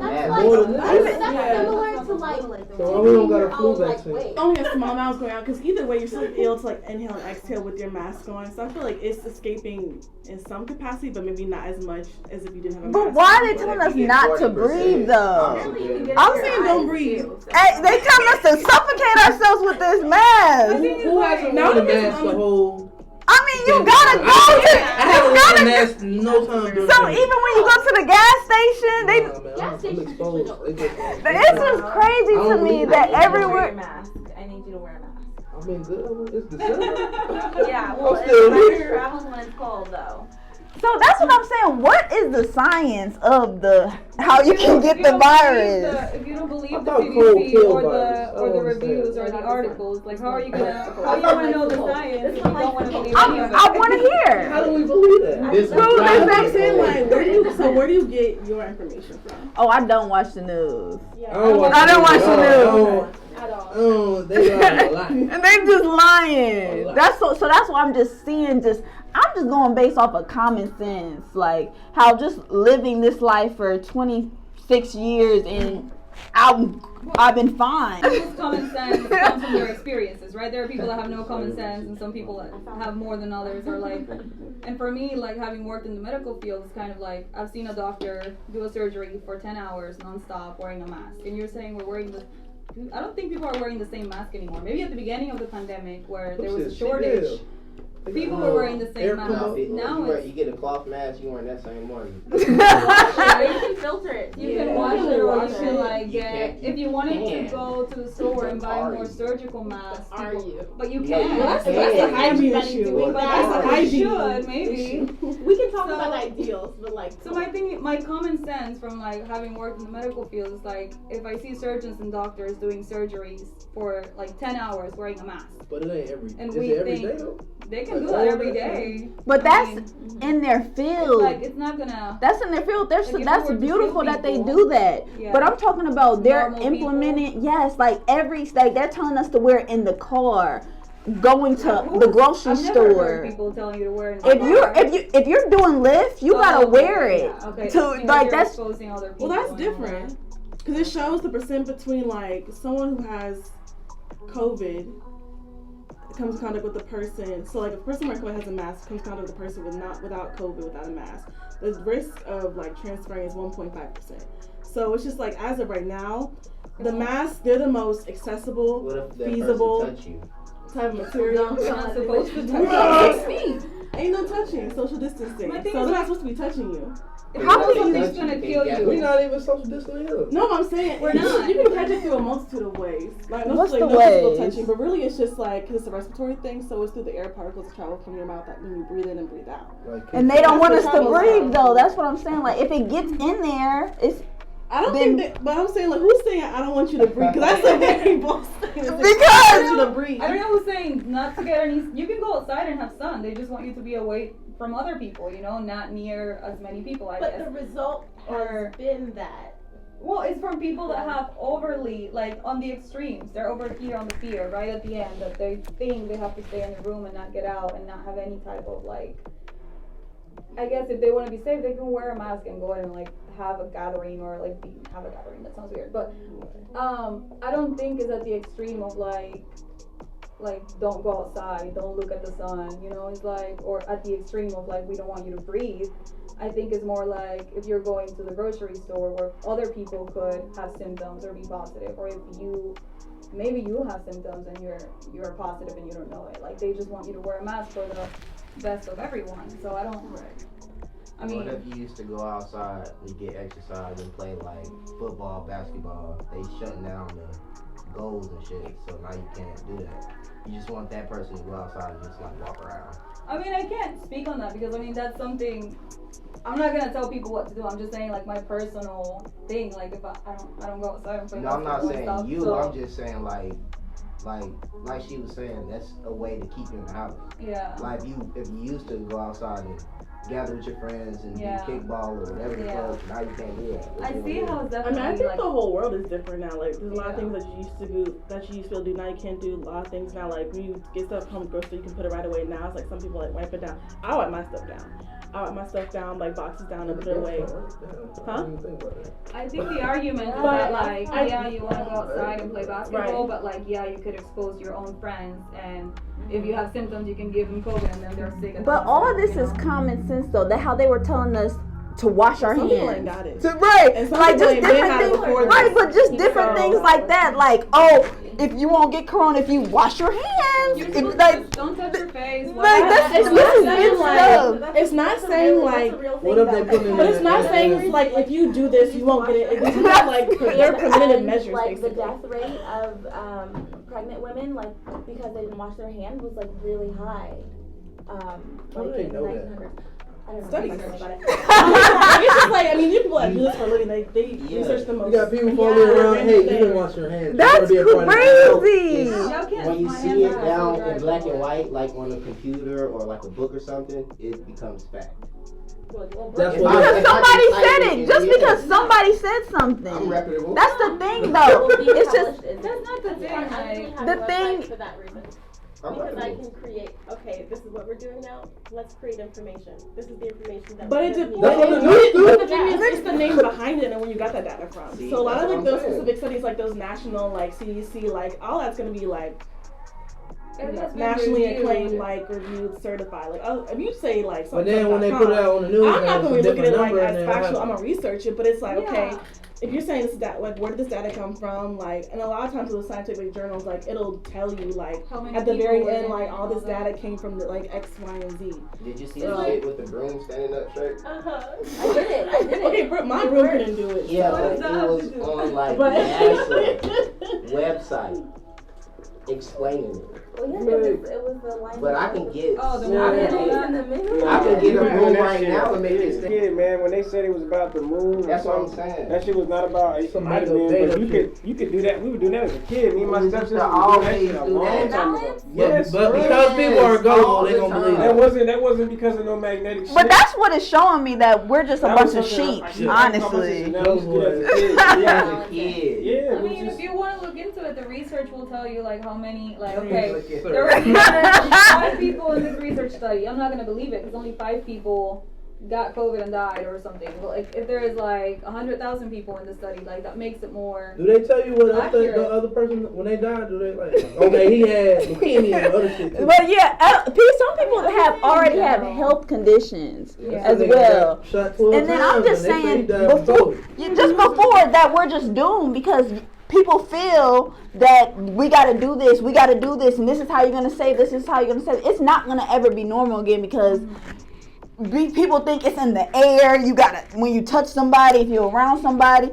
That's More like, than that's that. similar to like, So why we don't got a flu like, vaccine? wait. Only a small amount is going out, because either way you're still able to like inhale and exhale with your mask on. So I feel like it's escaping in some capacity, but maybe not as much as if you didn't have a mask. But why are they on. telling us not to breathe though? I'm saying don't breathe. Hey, they telling us to suffocate ourselves with this mask. Who hasn't No, worn a because mask the whole? I mean, you gotta go I to. haven't You worn a gotta. mask no time. during So the- even when you go to the gas station, they. Nah, man, Gas I'm stations exposed. usually It's just crazy I to don't me believe that it. Wear a everywhere. mask. I need you to wear a mask. I've been good. It's December. Yeah, well, I'm still it here. travels when it's cold though. So that's what I'm saying. What is the science of the how you can get the virus? If you don't believe I the thought cold CDC killed or virus. the I or the don't understand. reviews or the articles, like how are you gonna know the science if you don't want to believe I any of it? want to hear. How do we believe that? This Prove is this not- vaccine, Like, where do you get your information from? Oh, I don't watch the news. I don't watch the news. At all. Oh, they lie a lot. And they just lying. That's so that's why I'm just seeing I'm just going based off of common sense. Like how just living this life for 26 years and I've been fine. People's common sense comes from their experiences, right? There are people that have no common sense, and some people that have more than others. Or like, and for me, like having worked in the medical field, it's kind of like I've seen a doctor do a surgery for 10 hours nonstop wearing a mask, and you're saying we're wearing this. I don't think people are wearing the same mask anymore. Maybe at the beginning of the pandemic, where there was a shortage. People were wearing the same mask. Now You get a cloth mask, you wearing that same one. You can filter it. you can wash it, or you can like You get. can't- If you wanted you to can. go to the store and buy Are more you? surgical masks, Are you? but you No, can. you That's can't. a hygiene issue. But That's a you hygiene should maybe. We can talk So- about ideals, but like. So my common sense from like having worked in the medical field is like if I see surgeons and doctors doing surgeries for like 10 hours wearing a mask, But it ain't every. And Is we it every think- day though? they can do Like, that all every day? day. But I that's mean, in their it's field. like it's not gonna. That's in their field. Like, if you That's were to beautiful kill that they people, do that. yeah. But I'm talking about they're Normal implementing. Yes, like they're telling us to wear it in the car, going to Who the is- grocery I've never heard store. people telling you to wear it. If you're doing Lyft, you gotta wear it. Okay. To Because like you're that's exposing other people. Well, that's and all different. Because it shows the percent between like someone who has COVID comes in contact with the person. So like if a person wearing COVID has a mask, comes in contact with the person without COVID without a mask. The risk of like transferring is 1.5%. So it's just like as of right now, the masks they're the most accessible, What if that feasible person touch you? type of material. You're not supposed to No. touch 6 feet. Ain't no touching, social distancing. My So thing they're is not like- supposed to be touching you. If How you know can you something's touch gonna you? kill Yeah. We you. not even social distancing here. No, I'm saying We're not. You can catch it through a multitude of ways. Like What's like, the no physical ways? touching, but really it's just like because it's a respiratory thing, so it's through the air particles that travel from your mouth that when you breathe in and breathe out. Like, and they don't want us That's to what breathe I'm though. That's what I'm saying. Like if it gets in there, it's I don't think that, but I'm saying, like, who's saying I don't want you to breathe? Because that's a very bold statement. Because I want you to breathe. I don't know who's saying not to get any. You can go outside and have sun. They just want you to be away from other people, you know, not near as many people, I guess. But the result has been that. Well, it's from people that have overly, like, on the extremes. They're over here on the fear, right at the end, that they think they have to stay in their room and not get out and not have any type of, like, I guess if they want to be safe, they can wear a mask and go in and, like, have a gathering or, like, have a gathering. That sounds weird. But I don't think it's at the extreme of, like, don't go outside, don't look at the sun, you know, it's like, or at the extreme of, like, we don't want you to breathe. I think it's more like if you're going to the grocery store where other people could have symptoms or be positive, or if maybe you have symptoms and you're positive and you don't know it. Like, they just want you to wear a mask for the best of everyone. So I mean, what if you used to go outside and get exercise and play like football, basketball? They shutting down the goals and shit, so now you can't do that. You just want that person to go outside and just like walk around. I mean, I can't speak on that because I mean that's something. I'm not gonna tell people what to do. I'm just saying like my personal thing. Like if I don't go outside and play. No, I'm not saying stuff, you. so. I'm just saying like she was saying, that's a way to keep you in the house. Yeah. Like if you used to go outside and gather with your friends and do kickball or whatever the fuck, now you can't do that. I see how it's definitely. I mean, I think like, the whole world is different now. Like, there's a lot of things that you used to do, that you used to be able to do, now you can't do. A lot of things now, like when you get stuff from the grocery, you can put it right away. Now it's like some people like wipe it down. I wipe my stuff down. I wipe my stuff down, like boxes down, and put it away. Huh? I think the argument is that like, you want to go outside and play basketball, but like, you could expose your own friends, and if you have symptoms, you can give them COVID, and then they're sick. But all of this is common sense, though. That how they were telling us to wash our hands. Ain't got it. Right, like just different things. Right, but just People different things like that. Like, if you won't get corona, if you wash your hands, don't touch your face. It's not saying like. What if they put in? But it's not saying it's like if you do this, you won't get it. It's not like they're preventative measures. Like basically. the death rate of pregnant women, like because they didn't wash their hands, was like really high. Like in the 1900s. I don't know about it. It's just like, I mean, you people that do this for a living, they research the most. You got people following around, hey, you didn't wash your hands. That's crazy. When you see it down in black and white, like on a computer or like a book or something, it becomes fact. That's Because somebody said it. Just because somebody said something. I'm reputable. That's the thing, though. It's just that's not the thing. the thing. For that reason. Because I can create, okay, this is what we're doing now. Let's create information. This is the information that But we it's need. the thing is, it's the name behind it and when you got that data from. So a lot of like those specific studies, like those national, like CDC, like all that's gonna be like nationally acclaimed, like reviewed, certified. Like if you say like something, but then when they put it out on the news, I'm not gonna be looking at it like as factual. I'm I'm gonna research it, but it's like okay. If you're saying this is that, like, where did this data come from? Like, and a lot of times with the scientific journals, like, it'll tell you, like, at the very end, like, all this data came from, like, X, Y, and Z. Did you see the shit with the broom standing up straight? I did it. Okay, my broom couldn't do it. Yeah, but it was on, like, NASA website explaining it. Well, yeah, it was the line. But I can get. Oh, the moon. I can get a room right now and make it kid, man, when they said it was about the moon, that's what I'm saying. That shit was not about somebody, man. But you could do that. We would do that as a kid. Me and my stepsister always do that shit a long time ago. Yes, but because people are gullible, they gonna believe that wasn't because of no magnetic shit. But that's what it's showing me, that we're just a bunch of sheep, honestly. That was good as a kid. Yeah, as a kid. Yeah. I mean, if you want to look into it, the research will tell you like how many, like there were 5 people in this research study. I'm not going to believe it because only 5 people got COVID and died or something. But like if there is like 100,000 people in the study, like that makes it more. Do they tell you what the other person, when they died, do they like, okay, he had leukemia and other shit too? But yeah, some people already have health conditions as well. And then I'm just saying, before that, we're just doomed because people feel that we gotta do this, and this is how you're gonna save, this is how you're gonna save. It's not gonna ever be normal again because people think it's in the air. You gotta, when you touch somebody, if you're around somebody,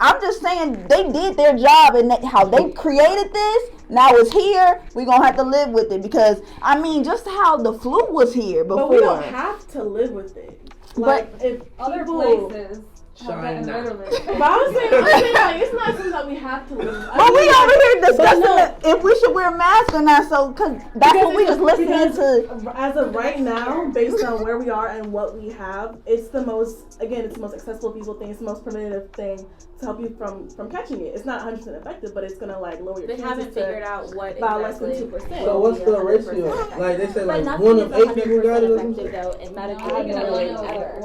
I'm just saying they did their job and how they created this. Now it's here. We're gonna have to live with it because I mean, just how the flu was here before. But we don't have to live with it. Like, but if other places China. But I'm saying like it's not something that we have to lose. But we over here discussing if we should wear masks or not. So, because that's what we just listening to. As of right now, based on where we are and what we have, it's the most accessible people thing. It's the most preventative thing to help you from catching it. It's not 100% effective, but it's gonna like lower your chances. They haven't figured out what by less than exactly. 2%. So what's the ratio? Like they say, like But 1 of 8 nothing people is got it. 100% effective though, and medically ever.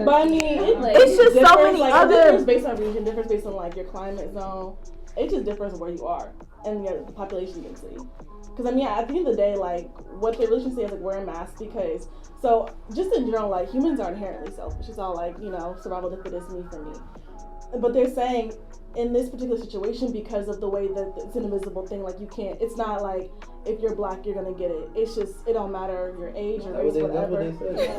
But I mean, It's just so many like, other. difference based on region, difference based on like your climate zone. It just differs where you are and the population density. Because I mean, at the end of the day, like what they really should say is like wearing masks because. So just in general, like humans are inherently selfish. It's all like survival of the fittest, me for me. But they're saying in this particular situation because of the way that it's an invisible thing, like you can't. It's not like if you're black, you're gonna get it. It's just it don't matter your age or race, whatever.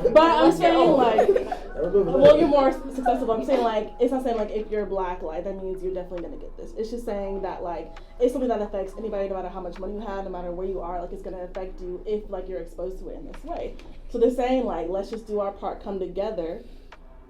But I'm saying like, well, you're more successful. I'm saying like it's not saying like if you're black, like that means you're definitely gonna get this. It's just saying that like it's something that affects anybody, no matter how much money you have, no matter where you are. Like it's gonna affect you if like you're exposed to it in this way. So they're saying like let's just do our part, come together.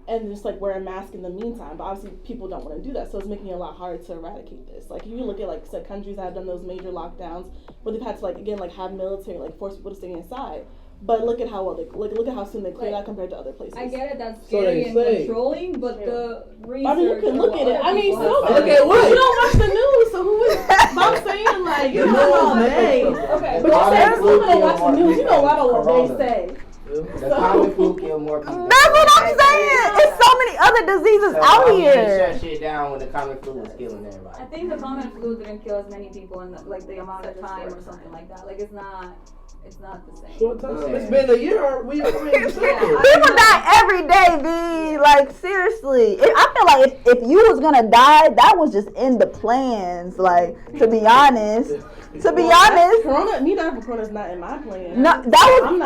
And just like wear a mask in the meantime, but obviously people don't want to do that, so it's making it a lot harder to eradicate this. Like if you look at like said countries that have done those major lockdowns, where they've had to like have military like force people to stay inside. But look at how well they look at how soon they clear that compared to other places. I get it, that's scary and controlling, but the research. I mean, you can look at it. I mean, so look at what? You don't watch the news, so who is? But I'm saying like you know all day. Okay, but you said still gonna watch the news. You know a lot of what they say. The common flu kill more people. That's what I'm saying. It's so many other diseases out here. Shut shit down when the common flu was killing everybody. I think the common flu didn't kill as many people in the amount of time or something like that. Like it's not the same. Short time. It's been a year. We already People die every day, B. Like seriously, I feel like if you was gonna die, that was just in the plans. Like to be honest. Corona, me dying for Corona is not in my plan. No, that was. I'm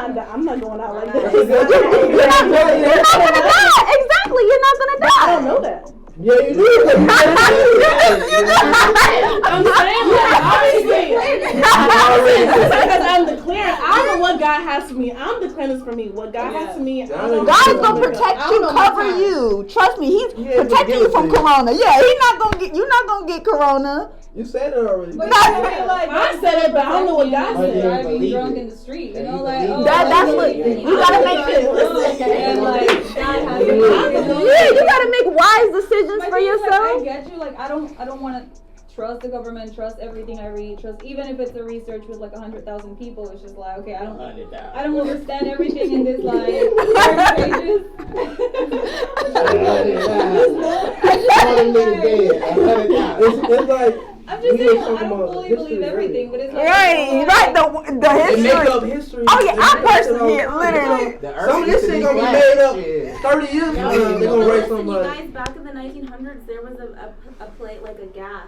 not going out like that. You're not gonna die. Exactly, you're not gonna die. I don't know that. Yeah, you do. I'm saying obviously, because I'm declaring. I don't know what God has for me. I'm declaring this for me. What God has for me. God is gonna protect you, cover you. Trust me, He's protecting you from Corona. Yeah, you're not gonna get Corona. You said it already. But I said it, but I don't know what God said. Driving drunk in the street, like that's what you gotta make. You gotta make wise decisions for yourself. I get you. Like I don't want to trust the government, trust everything I read, trust even if it's a research with like 100,000 people. It's just like okay, I don't understand everything in this like 30 pages. It's like. I'm just saying, I don't fully believe everything, but it's like right, the history. They make up history. Oh yeah, I personally, literally. Some of this shit gonna be made up 30 years from now. They're gonna write something like. Guys, back in the 1900s, there was a plate like a gas,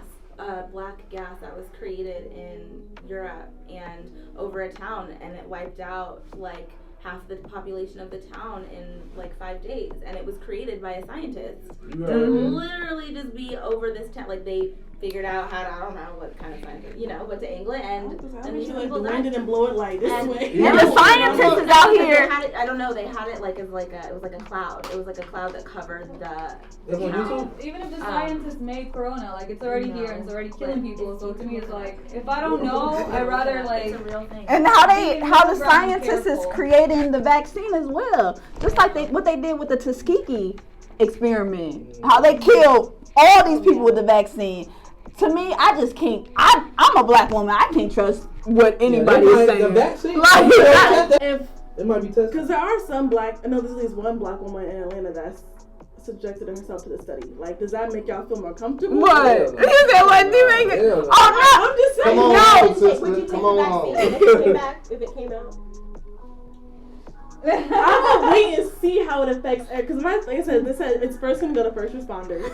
black gas that was created in Europe and over a town, and it wiped out like half the population of the town in like 5 days, and it was created by a scientist to literally just be over this town. Like they figured out how to, I don't know what kind of scientist, went to England and these people the wind didn't blow it like this way. And the scientists is out here. I don't know. They had it like as like it was like a cloud. It was like a cloud that covered the town. Even if the scientists made Corona, like it's already here and it's already killing people. So to me, it's like if I don't know, I'd rather like. It's a real thing. And how the scientists is creating the vaccine as well, just like what they did with the Tuskegee experiment. How they killed all these people with the vaccine. To me, I just can't. I'm a black woman. I can't trust what anybody is saying. The vaccine. It might be tested. Because there are some black. I know there's at least one black woman in Atlanta that's subjected herself to the study. Like, does that make y'all feel more comfortable? What? He said, "What do you make it?" Oh no! I'm just saying. Come on, Would you take come the on. vaccine if it came out? I'm gonna wait and see how it affects because like I said, they said it's first gonna go to first responders.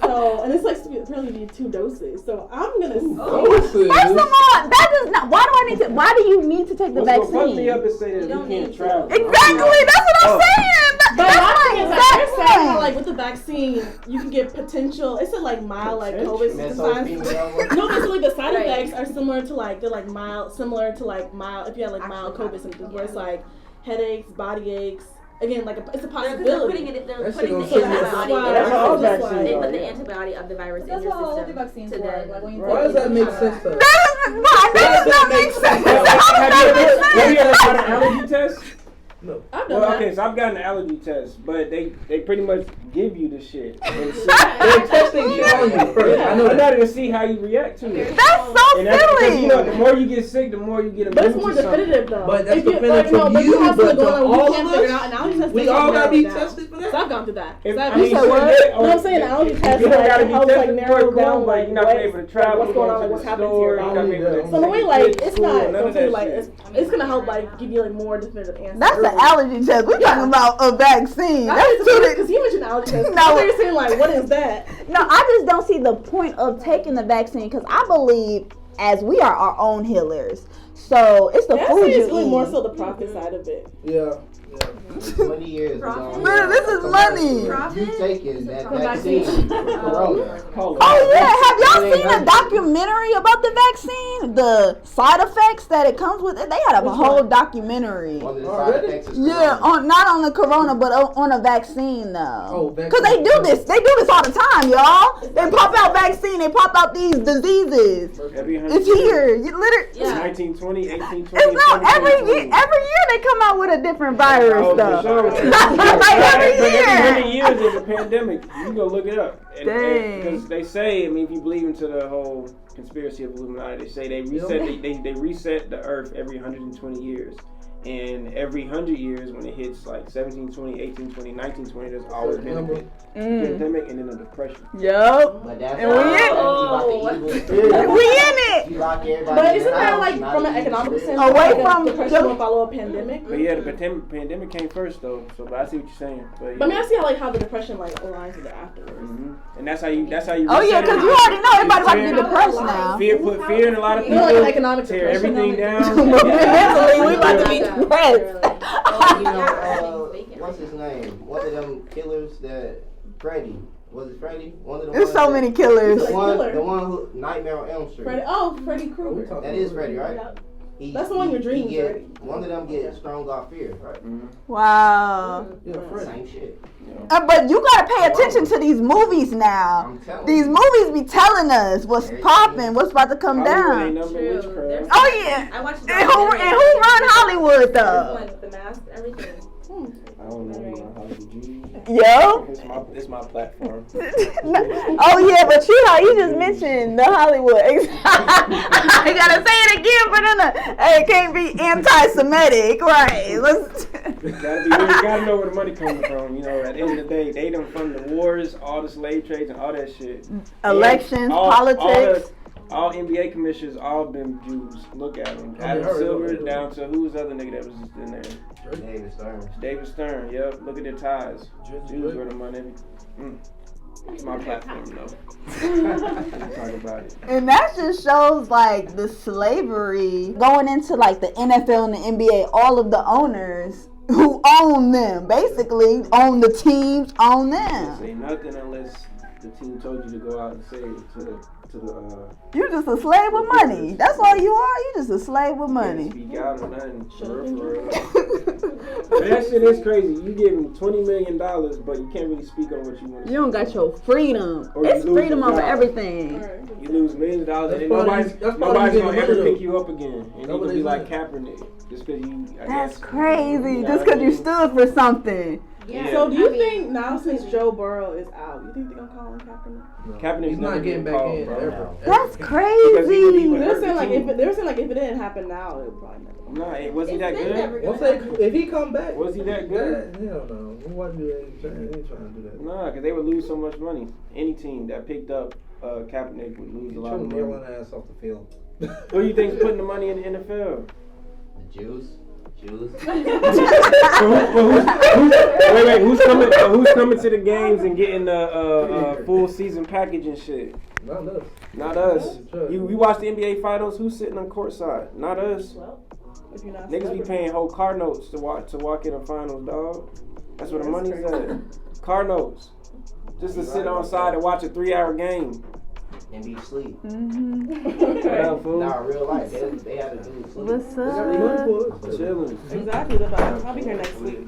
So and it's like apparently need 2 doses. So I'm gonna see. First of all, that does not. Why do you need to take the vaccine? Fuck me up and say that we can't travel. Exactly. That's what I'm saying. But my thing is like they're saying how like with the vaccine you can get potential. It's like mild like COVID. No, but like the side effects are similar to like they're like mild, similar to like mild if you have like mild COVID symptoms where it's like headaches, body aches, again, like it's a They're possibility. putting the That shit gonna antibody. save That's us. why- That's all that's vaccines why- They are, put the yeah. antibody of the virus in That's your how all the system. vaccines to work. then- Like when you Why does that make sense though? That does not make sense. Have you ever got an allergy test? No. I've done Well, that. okay, so I've gotten an allergy test, but they pretty much give you the shit. And see, They're testing shit on you first. I know I that. know to see how you react to it. That's so And that's because, you know, the silly. more you get sick, the more you get But immune it's more to something. definitive though. But that's If you- definitive no, from but you, have but to go to on, all you can't of figure it us, out. An allergy test we doesn't all gotta narrow be it down. tested for So that. I've gone through that. If- So I I've- mean, you said what? shit, No, I'm saying the allergy you test don't like, gotta be helps tested like before narrow it down goes, like you're not able to travel, what's going on, go like to what's the happening to store, your you're not body. able to So in a way, take like kids to it's school, not. none of Don't say that like shit. it's gonna help like give you like more definitive answers. That's an allergy test. We're talking about a vaccine. That's because too. he mentioned allergy test. No. No, you're saying like what is that? No, I just don't see the point of taking the vaccine because I believe as we are our own healers. So it's the That's food you really more eat. so the profit side of it. Yeah. In 20 years, we're Profit? gonna Man, hear this is a money. commercial. You taking that From vaccine vaccine. for corona. Oh yeah, have y'all It ain't seen a nothing. documentary about the vaccine? The side effects that it comes with? They had a Which whole one? documentary. One of the Already? side effects is Yeah, corona. not on the corona, but on a vaccine though. Oh, Cause they do this. They do this all the time, y'all. They pop out vaccine. They pop out these diseases. Every It's here. You literally. Yeah. 1920, 1820, It's not every year. 1720. Every year they come out with a different virus Oh, for though. sure. Like every But year. every 100 years there's a pandemic. You can go look it up. Dang. Because they say, I mean, if you believe into the whole conspiracy of Illuminati, they say they reset they reset the Earth every 120 years. And every 100 years, when it hits like 1720, 1820, 1920, there's always been a pandemic and then a depression. Yup. But that's And we in- about the evil. We in it. You lock everybody But in isn't the that house, like not from an even economic shit. sense? Away like from depression will follow a pandemic? But yeah, the pandemic came first though. So, but I see what you're saying. But, But I mean, I see how the depression like aligns with it afterwards. and that's how you. Oh yeah, reset cause it. you already know everybody about to Fear- get depressed now. Fear put fear in a lot of You people. know, like an economic tear depression. everything down. Mentally, we about to be depressed. You know, what's his name? One of them killers that Freddy. Was it Freddy? One of the There's ones so that- many killers. Like The one, killer. the one who Nightmare on Elm Street. Freddy Krueger. That is Freddy, right? Yep. He- That's the one in your he dreams, get- right? One of them get strung off fear, right? Wow. Yeah, Freddy. Same shit. But you gotta pay attention to these movies now. I'm telling These you. movies be telling us what's popping, what's about to come Hollywood ain't down. nothing but True. witchcraft. There's- Oh yeah. I watched And who run Hollywood though? With the mask, everything. I don't know about Hollywood. Yo. It's my platform. Oh yeah, but you just mentioned the Hollywood. I gotta say it again for them. Hey, it can't be anti-Semitic, right? Let's. You gotta know where the money coming from. You know, at the end of the day, they done fund the wars, all the slave trades, and all that shit. Elections, All- politics. All NBA commissioners, all been Jews. Look at them. I Adam heard Silver about it. down to who's the other nigga that was just in there? David Stern. David Stern. Yep. Look at their ties. Jews were the money. It's my platform though. Talk about it. And that just shows like the slavery going into like the NFL and the NBA. All of the owners who own them, basically own the teams, own them. Say nothing unless the team told you to go out and say it to the You just a slave with money. That's all you are. You just a slave with money. Speak out or nothing. For real. But that shit is crazy. You give them $20 million, but you can't really speak on what you want to You don't got your freedom. Or you It's lose freedom your over job. everything. You lose millions of dollars, and That's part of nobody's you- that's part of nobody's you gonna getting ever money, pick you up again. And you Nobody's gonna be like gonna. Kaepernick just because you. I That's guess, crazy. you know Just what because I you mean? stood for something. Yeah. So do you think now since Joe Burrow is out, you think they're gonna call him Kaepernick? No. Kaepernick's He's never not getting been back called, in bro. ever. That's Because he crazy. would- They're saying like team. if it didn't happen now, it would probably never. Nah, was he that good? Once if he come back, Was he that good? Hell no. Why do they ain't trying to do that? Nah, because they would lose so much money. Any team that picked up Kaepernick would lose a lot of Trying to money. yell ass off the field. Who do you think's putting the money in the NFL? The Jews. Wait, who's coming to the games and getting the full season package and shit? Not us. Not us. We watch the NBA finals. Who's sitting on courtside? Not us. Well, if you're not Niggas be paying whole car notes to walk in the finals, dog. That's where the money's at. Car notes. Just to sit on side and watch a 3-hour game. And be asleep. What up, fool? Nah, real life. They had to do sleep. What's They got the money up? for us. Chilling. Exactly. I'll be here next week.